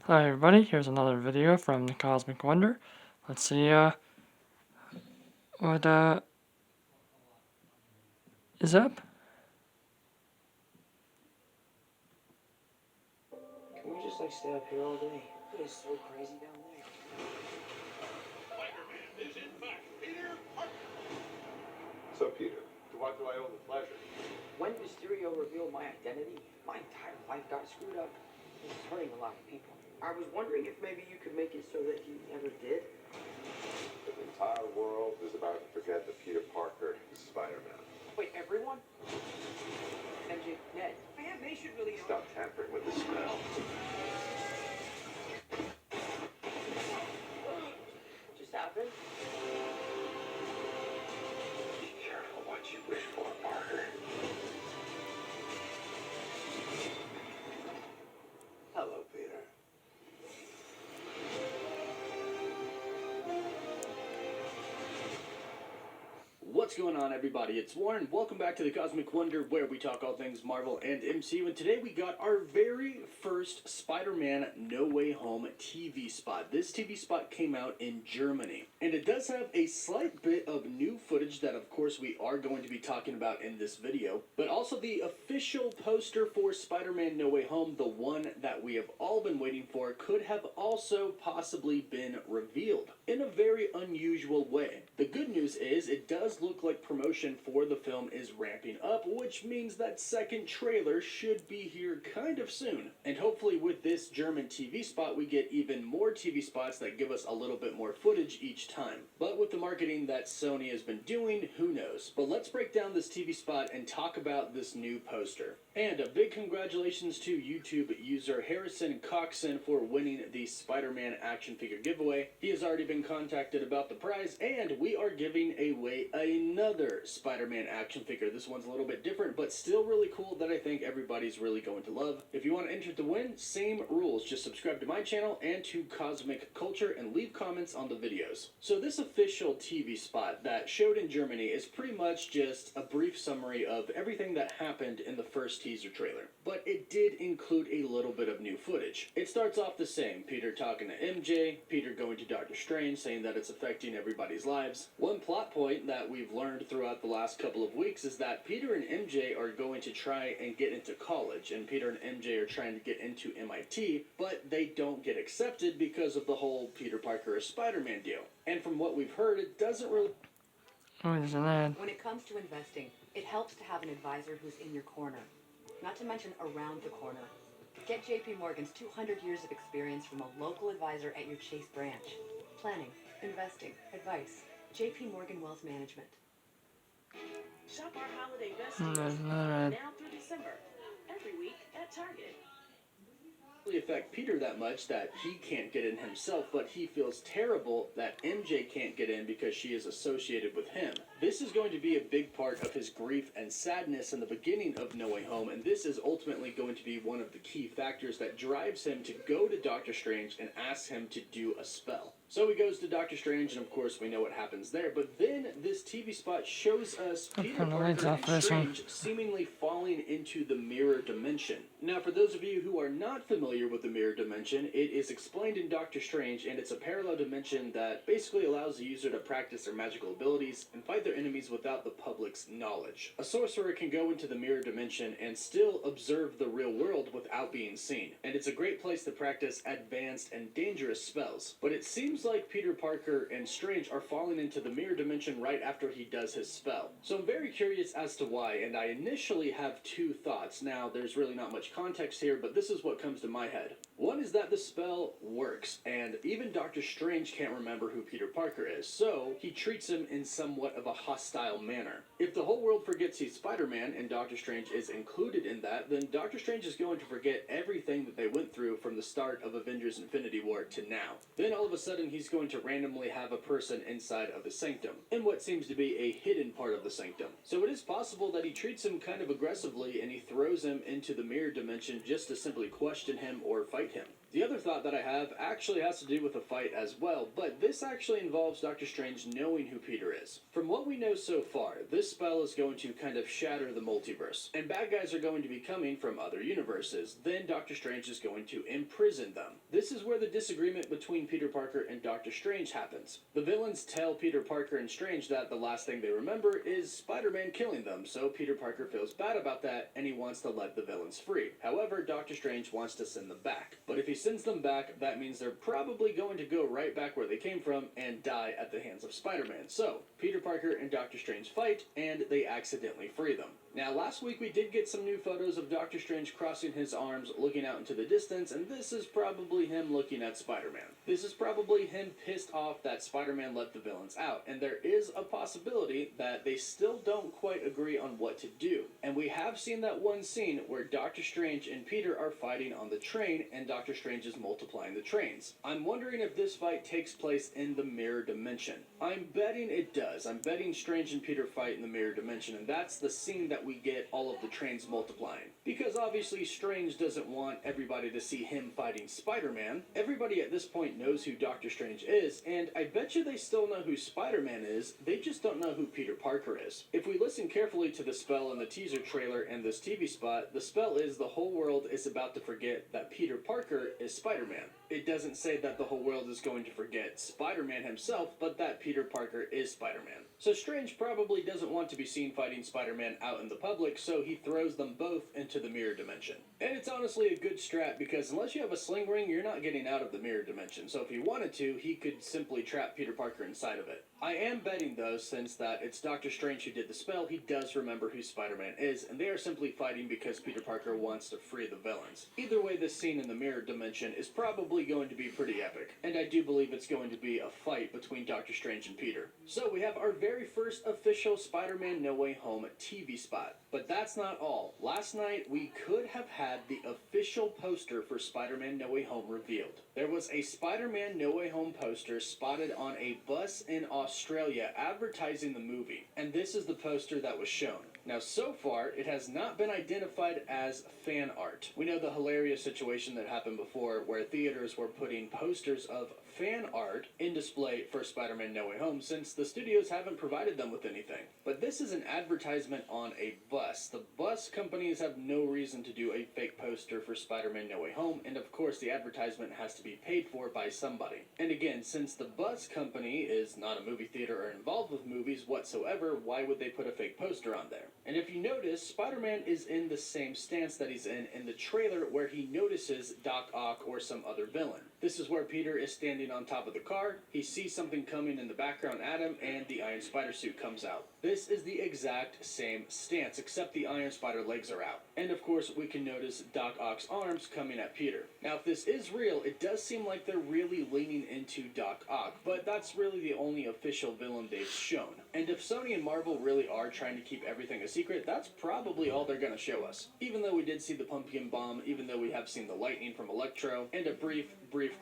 Hi everybody, here's another video from the Cosmic Wonder. Let's see what is up. Can we just stay up here all day? It is so crazy down there. Spider-Man is in fact Peter Parker. So Peter, to what do I owe the pleasure? When Mysterio revealed my identity, my entire life got screwed up. He's hurting a lot of people. I was wondering if maybe you could make it so that he never did. The entire world is about to forget that Peter Parker is Spider-Man. Wait, everyone? MJ, Ned, man, they should really know. Stop tampering with the spell. What just happened? Be careful what you wish for, Parker. Hello, Peter. What's going on, everybody? It's Warren. Welcome back to the Cosmic Wonder, where we talk all things Marvel and MCU. And today we got our very first Spider-Man No Way Home TV spot. This TV spot came out in Germany, and it does have a slight bit of new footage that, of course, we are going to be talking about in this video. But also the official poster for Spider-Man No Way Home, the one that we have all been waiting for, could have also possibly been revealed in a very unusual way. The good news is it does look like promotion for the film is ramping up, which means that second trailer should be here kind of soon. And hopefully with this German TV spot, we get even more TV spots that give us a little bit more footage each time. But with the marketing that Sony has been doing, who knows? But let's break down this TV spot and talk about this new poster. And a big congratulations to YouTube user Harrison Coxon for winning the Spider-Man action figure giveaway. He has already been contacted about the prize, and we are giving away another Spider-Man action figure. This one's a little bit different, but still really cool that I think everybody's really going to love. If you want to enter to win, same rules. Just subscribe to my channel and to Cosmic Culture and leave comments on the videos. So this official TV spot that showed in Germany is pretty much just a brief summary of everything that happened in the first teaser trailer. But it did include a little bit of new footage. It starts off the same. Peter talking to MJ, Peter going to Doctor Strange saying that it's affecting everybody's lives. One plot point that we've learned throughout the last couple of weeks is that Peter and MJ are going to try and get into college, and Peter and MJ are trying to get into MIT, but they don't get accepted because of the whole Peter Parker is Spider-Man deal. And from what we've heard, it doesn't really... Oh, there's an ad. When it comes to investing, it helps to have an advisor who's in your corner, not to mention around the corner. Get JP Morgan's 200 years of experience from a local advisor at your Chase branch. Planning, investing, advice. JP Morgan Wealth Management. Shop our holiday best There's deals another ad. now through December, every week at Target. affect Peter that much that he can't get in himself, but he feels terrible that MJ can't get in because she is associated with him. This is going to be a big part of his grief and sadness in the beginning of No Way Home, and this is ultimately going to be one of the key factors that drives him to go to Doctor Strange and ask him to do a spell. So he goes to Doctor Strange, and of course we know what happens there, but then this TV spot shows us Peter turn the lights Parker off and for this one. Strange seemingly falling into the mirror dimension. Now, for those of you who are not familiar with the mirror dimension, it is explained in Doctor Strange, and it's a parallel dimension that basically allows the user to practice their magical abilities and fight their enemies without the public's knowledge. A sorcerer can go into the mirror dimension and still observe the real world without being seen, and it's a great place to practice advanced and dangerous spells. But it seems like Peter Parker and Strange are falling into the mirror dimension right after he does his spell. So I'm very curious as to why, and I initially have two thoughts. Now, there's really not much context here, but this is what comes to my head. One is that the spell works, and even Doctor Strange can't remember who Peter Parker is, so he treats him in somewhat of a hostile manner. If the whole world forgets he's Spider-Man, and Doctor Strange is included in that, then Doctor Strange is going to forget everything that they went through from the start of Avengers Infinity War to now. Then all of a sudden he's going to randomly have a person inside of the Sanctum, in what seems to be a hidden part of the Sanctum. So it is possible that he treats him kind of aggressively, and he throws him into the mirror dimension just to simply question him or fight him. The other thought that I have actually has to do with a fight as well, but this actually involves Doctor Strange knowing who Peter is. From what what we know so far, this spell is going to kind of shatter the multiverse, and bad guys are going to be coming from other universes. Then Doctor Strange is going to imprison them. This is where the disagreement between Peter Parker and Doctor Strange happens. The villains tell Peter Parker and Strange that the last thing they remember is Spider-Man killing them, so Peter Parker feels bad about that and he wants to let the villains free. However, Doctor Strange wants to send them back. But if he sends them back, that means they're probably going to go right back where they came from and die at the hands of Spider-Man. So, Peter Parker and Doctor Strange fight, and they accidentally free them. Now, last week we did get some new photos of Doctor Strange crossing his arms, looking out into the distance, and this is probably him looking at Spider-Man. This is probably him pissed off that Spider-Man let the villains out, and there is a possibility that they still don't quite agree on what to do. And we have seen that one scene where Doctor Strange and Peter are fighting on the train, and Doctor Strange is multiplying the trains. I'm wondering if this fight takes place in the mirror dimension. I'm betting it does. I'm betting Strange and Peter fight in the mirror dimension, and that's the scene that we get all of the trains multiplying. Because obviously Strange doesn't want everybody to see him fighting Spider-Man. Everybody at this point knows who Doctor Strange is, and I bet you they still know who Spider-Man is, they just don't know who Peter Parker is. If we listen carefully to the spell in the teaser trailer and this TV spot, the spell is the whole world is about to forget that Peter Parker is Spider-Man. It doesn't say that the whole world is going to forget Spider-Man himself, but that Peter Parker is Spider-Man. So Strange probably doesn't want to be seen fighting Spider-Man out in the public, so he throws them both into the mirror dimension. And it's honestly a good strat, because unless you have a sling ring, you're not getting out of the mirror dimension. So if he wanted to, he could simply trap Peter Parker inside of it. I am betting, though, since that it's Doctor Strange who did the spell, he does remember who Spider-Man is, and they are simply fighting because Peter Parker wants to free the villains. Either way, this scene in the mirror dimension is probably going to be pretty epic, and I do believe it's going to be a fight between Doctor Strange and Peter. So we have our very first official Spider-Man No Way Home TV spot. But that's not all. Last night, we could have had the official poster for Spider-Man No Way Home revealed. There was a Spider-Man No Way Home poster spotted on a bus in Australia advertising the movie, and this is the poster that was shown. Now, so far, it has not been identified as fan art. We know the hilarious situation that happened before where theaters were putting posters of fan art in display for Spider-Man No Way Home since the studios haven't provided them with anything. But this is an advertisement on a bus. The bus companies have no reason to do a fake poster for Spider-Man No Way Home, and of course the advertisement has to be paid for by somebody. And again, since the bus company is not a movie theater or involved with movies whatsoever, why would they put a fake poster on there? And if you notice, Spider-Man is in the same stance that he's in the trailer where he notices Doc Ock or some other villain. This is where Peter is standing on top of the car, he sees something coming in the background at him, and the Iron Spider suit comes out. This is the exact same stance, except the Iron Spider legs are out. And of course, we can notice Doc Ock's arms coming at Peter. Now, if this is real, it does seem like they're really leaning into Doc Ock, but that's really the only official villain they've shown. And if Sony and Marvel really are trying to keep everything a secret, that's probably all they're gonna show us. Even though we did see the pumpkin bomb, even though we have seen the lightning from Electro, and a brief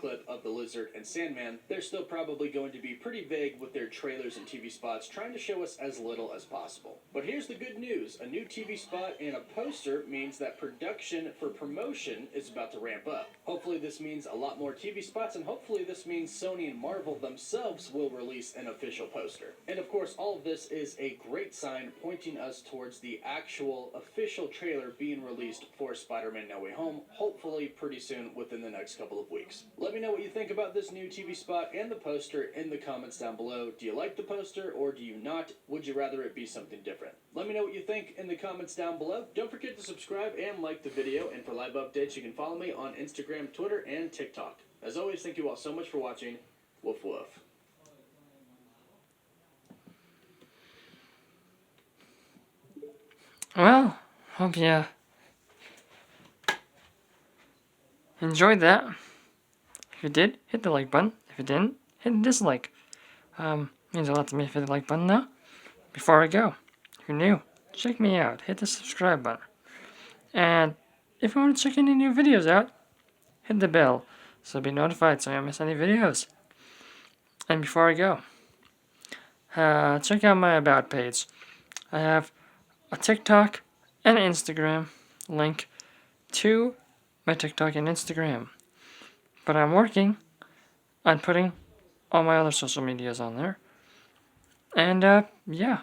clip of the Lizard and Sandman, they're still probably going to be pretty vague with their trailers and TV spots, trying to show us as little as possible. But here's the good news. A new TV spot and a poster means that production for promotion is about to ramp up. Hopefully this means a lot more TV spots, and hopefully this means Sony and Marvel themselves will release an official poster. And of course, all of this is a great sign pointing us towards the actual official trailer being released for Spider-Man No Way Home, hopefully pretty soon within the next couple of weeks. Let me know what you think about this new TV spot and the poster in the comments down below. Do you like the poster or do you not? Would you rather it be something different? Let me know what you think in the comments down below. Don't forget to subscribe and like the video, and for live updates you can follow me on Instagram, Twitter, and TikTok. As always, thank you all so much for watching. Woof woof. Well, hope you enjoyed that. If you did, hit the like button. If you didn't, hit the dislike. Means a lot to me if you hit the like button now. Before I go, if you're new, check me out. Hit the subscribe button. And if you want to check any new videos out, hit the bell so you'll be notified so you don't miss any videos. And before I go, check out my About page. I have a TikTok and an Instagram link to my TikTok and Instagram. But I'm working on putting all my other social medias on there. And yeah,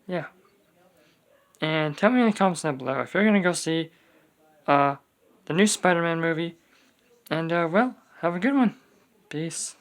yeah. And tell me in the comments down below if you're gonna go see the new Spider-Man movie. And well, have a good one. Peace.